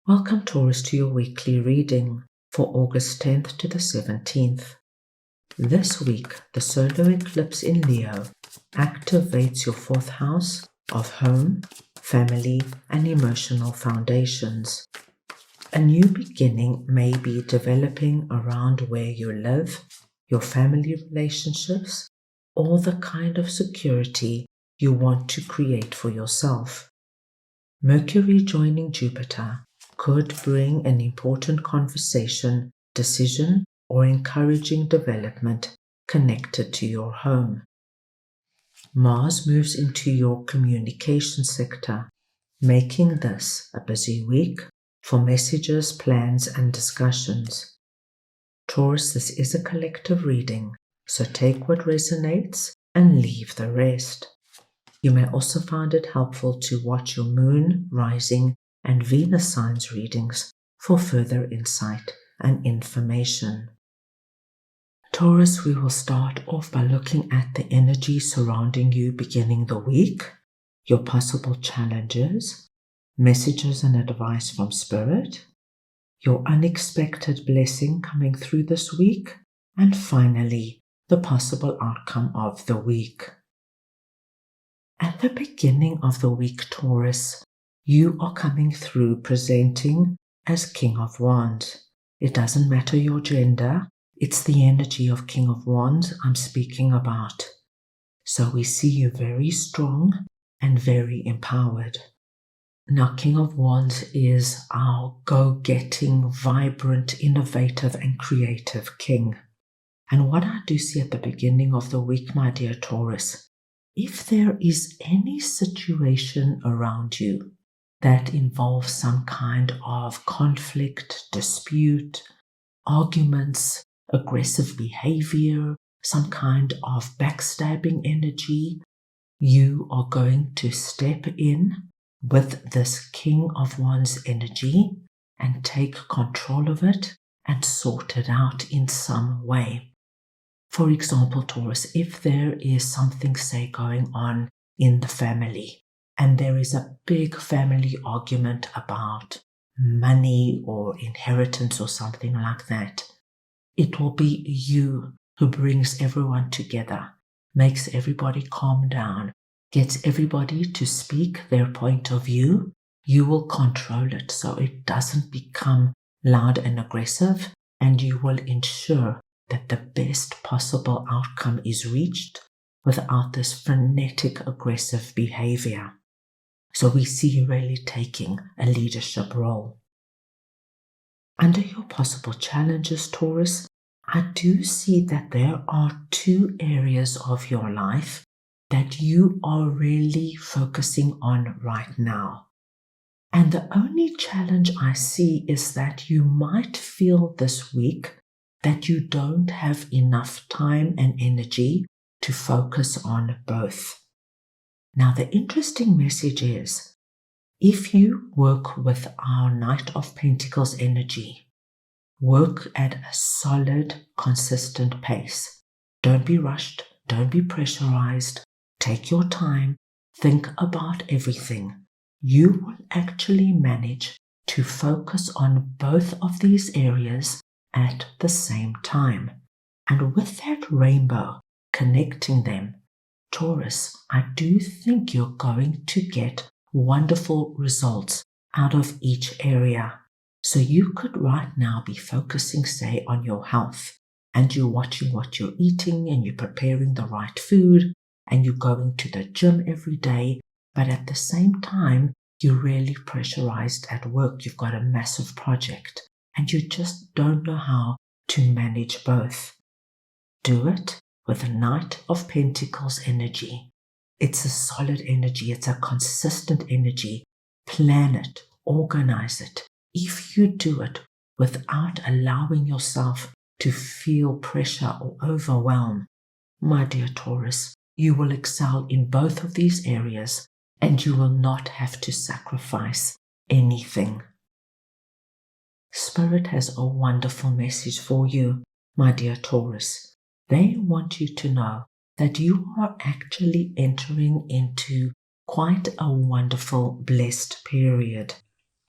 Welcome, Taurus, to your weekly reading for August 10th to the 17th. This week, the solar eclipse in Leo activates your fourth house of home, family, and emotional foundations. A new beginning may be developing around where you live, your family relationships, or the kind of security you want to create for yourself. Mercury joining Jupiter could bring an important conversation, decision, or encouraging development connected to your home. Mars moves into your communication sector, making this a busy week for messages, plans, and discussions. Taurus, this is a collective reading, so take what resonates and leave the rest. You may also find it helpful to watch your Moon, Rising, and Venus signs readings for further insight and information. Taurus, we will start off by looking at the energy surrounding you beginning the week, your possible challenges, messages and advice from Spirit, your unexpected blessing coming through this week, and finally, the possible outcome of the week. At the beginning of the week, Taurus, you are coming through presenting as King of Wands. It doesn't matter your gender, it's the energy of King of Wands I'm speaking about. So we see you very strong and very empowered. Now, King of Wands is our go-getting, vibrant, innovative and creative king. And what I do see at the beginning of the week, my dear Taurus, if there is any situation around you that involves some kind of conflict, dispute, arguments, aggressive behavior, some kind of backstabbing energy, you are going to step in with this King of Wands energy and take control of it and sort it out in some way. For example, Taurus, if there is something, say, going on in the family, and there is a big family argument about money or inheritance or something like that, it will be you who brings everyone together, makes everybody calm down, gets everybody to speak their point of view. You will control it so it doesn't become loud and aggressive, and you will ensure that the best possible outcome is reached without this frenetic, aggressive behavior. So we see you really taking a leadership role. Under your possible challenges, Taurus, I do see that there are two areas of your life that you are really focusing on right now. And the only challenge I see is that you might feel this week that you don't have enough time and energy to focus on both. Now, the interesting message is, if you work with our Knight of Pentacles energy, work at a solid, consistent pace. Don't be rushed, don't be pressurized, take your time, think about everything. You will actually manage to focus on both of these areas at the same time. And with that rainbow connecting them, Taurus, I do think you're going to get wonderful results out of each area. So you could right now be focusing, say, on your health, and you're watching what you're eating and you're preparing the right food and you're going to the gym every day, but at the same time, you're really pressurized at work. You've got a massive project and you just don't know how to manage both. Do it with a Knight of Pentacles energy. It's a solid energy. It's a consistent energy. Plan it, organize it. If you do it without allowing yourself to feel pressure or overwhelm, my dear Taurus, you will excel in both of these areas and you will not have to sacrifice anything. Spirit has a wonderful message for you, my dear Taurus. They want you to know that you are actually entering into quite a wonderful, blessed period.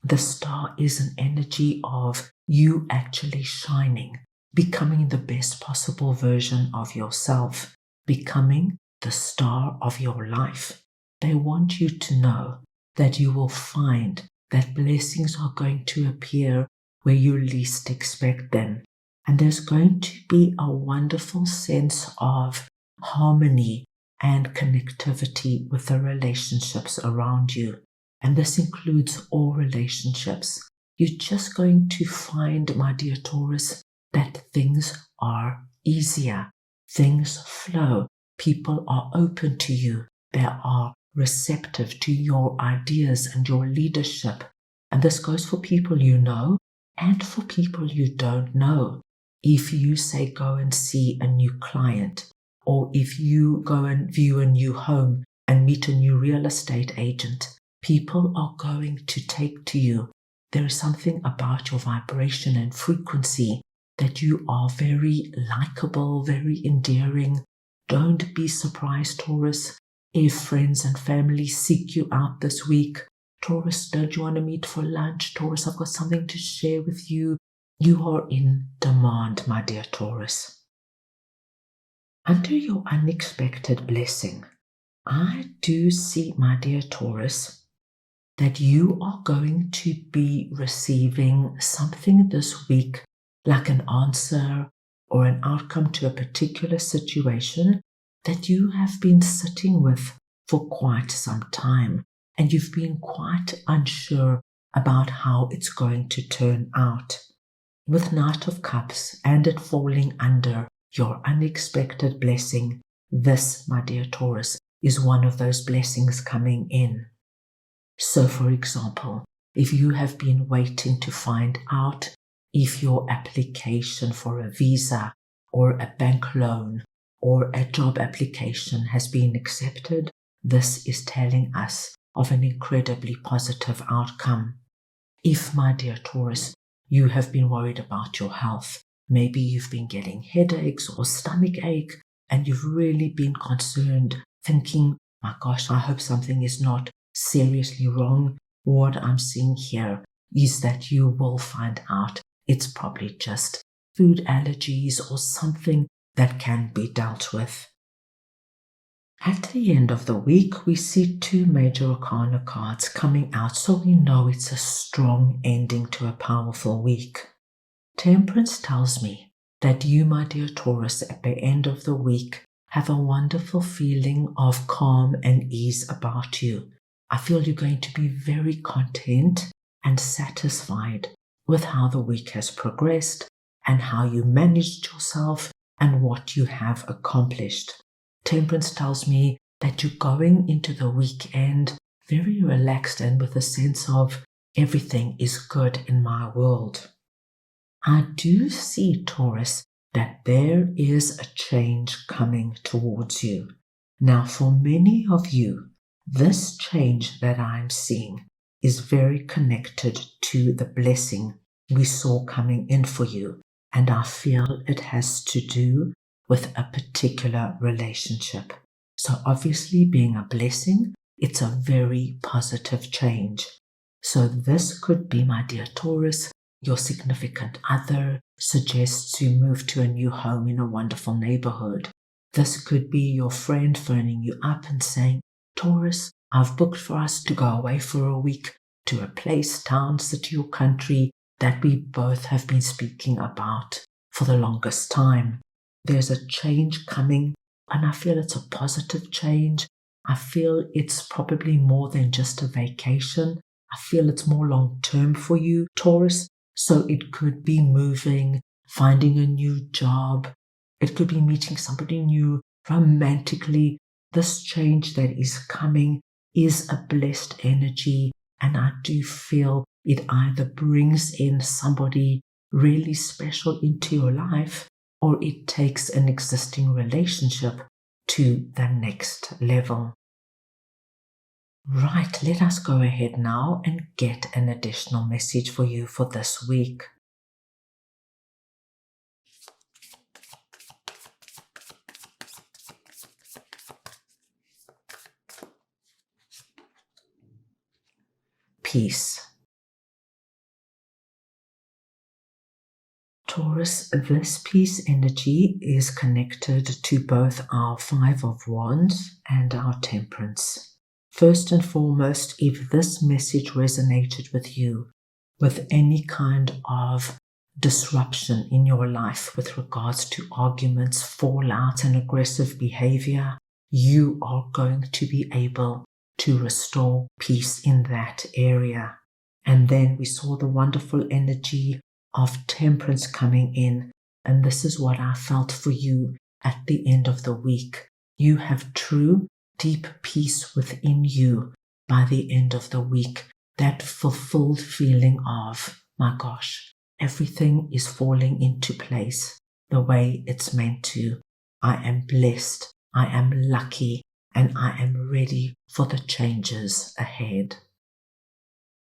The star is an energy of you actually shining, becoming the best possible version of yourself, becoming the star of your life. They want you to know that you will find that blessings are going to appear where you least expect them. And there's going to be a wonderful sense of harmony and connectivity with the relationships around you. And this includes all relationships. You're just going to find, my dear Taurus, that things are easier. Things flow. People are open to you. They are receptive to your ideas and your leadership. And this goes for people you know and for people you don't know. If you say go and see a new client, or if you go and view a new home and meet a new real estate agent, people are going to take to you. There is something about your vibration and frequency that you are very likable, very endearing. Don't be surprised, Taurus, if friends and family seek you out this week. Taurus, don't you want to meet for lunch? Taurus, I've got something to share with you. You are in demand, my dear Taurus. Under your unexpected blessing, I do see, my dear Taurus, that you are going to be receiving something this week, like an answer or an outcome to a particular situation that you have been sitting with for quite some time, and you've been quite unsure about how it's going to turn out. With Knight of Cups and it falling under your unexpected blessing, this, my dear Taurus, is one of those blessings coming in. So, for example, if you have been waiting to find out if your application for a visa or a bank loan or a job application has been accepted, this is telling us of an incredibly positive outcome. If, my dear Taurus, you have been worried about your health, maybe you've been getting headaches or stomach ache, and you've really been concerned, thinking, my gosh, I hope something is not seriously wrong. What I'm seeing here is that you will find out it's probably just food allergies or something that can be dealt with. At the end of the week, we see two major arcana cards coming out, so we know it's a strong ending to a powerful week. Temperance tells me that you, my dear Taurus, at the end of the week have a wonderful feeling of calm and ease about you. I feel you're going to be very content and satisfied with how the week has progressed and how you managed yourself and what you have accomplished. Temperance tells me that you're going into the weekend very relaxed and with a sense of everything is good in my world. I do see, Taurus, that there is a change coming towards you. Now, for many of you, this change that I'm seeing is very connected to the blessing we saw coming in for you, and I feel it has to do with a particular relationship. So obviously, being a blessing, it's a very positive change. So this could be, my dear Taurus, your significant other suggests you move to a new home in a wonderful neighborhood. This could be your friend phoning you up and saying, Taurus, I've booked for us to go away for a week to a place, town, city or country that we both have been speaking about for the longest time. There's a change coming, and I feel it's a positive change. I feel it's probably more than just a vacation. I feel it's more long-term for you, Taurus. So it could be moving, finding a new job. It could be meeting somebody new romantically. This change that is coming is a blessed energy, and I do feel it either brings in somebody really special into your life, or it takes an existing relationship to the next level. Right, let us go ahead now and get an additional message for you for this week. Peace. Taurus, this peace energy is connected to both our Five of Wands and our Temperance. First and foremost, if this message resonated with you, with any kind of disruption in your life with regards to arguments, fallout, and aggressive behavior, you are going to be able to restore peace in that area. And then we saw the wonderful energy of Temperance coming in, and this is what I felt for you at the end of the week. You have true, deep peace within you by the end of the week. That fulfilled feeling of, my gosh, everything is falling into place the way it's meant to. I am blessed, I am lucky, and I am ready for the changes ahead.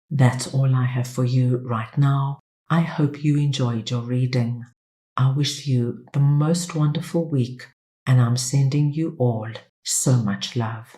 That's all I have for you right now. I hope you enjoyed your reading. I wish you the most wonderful week, and I'm sending you all so much love.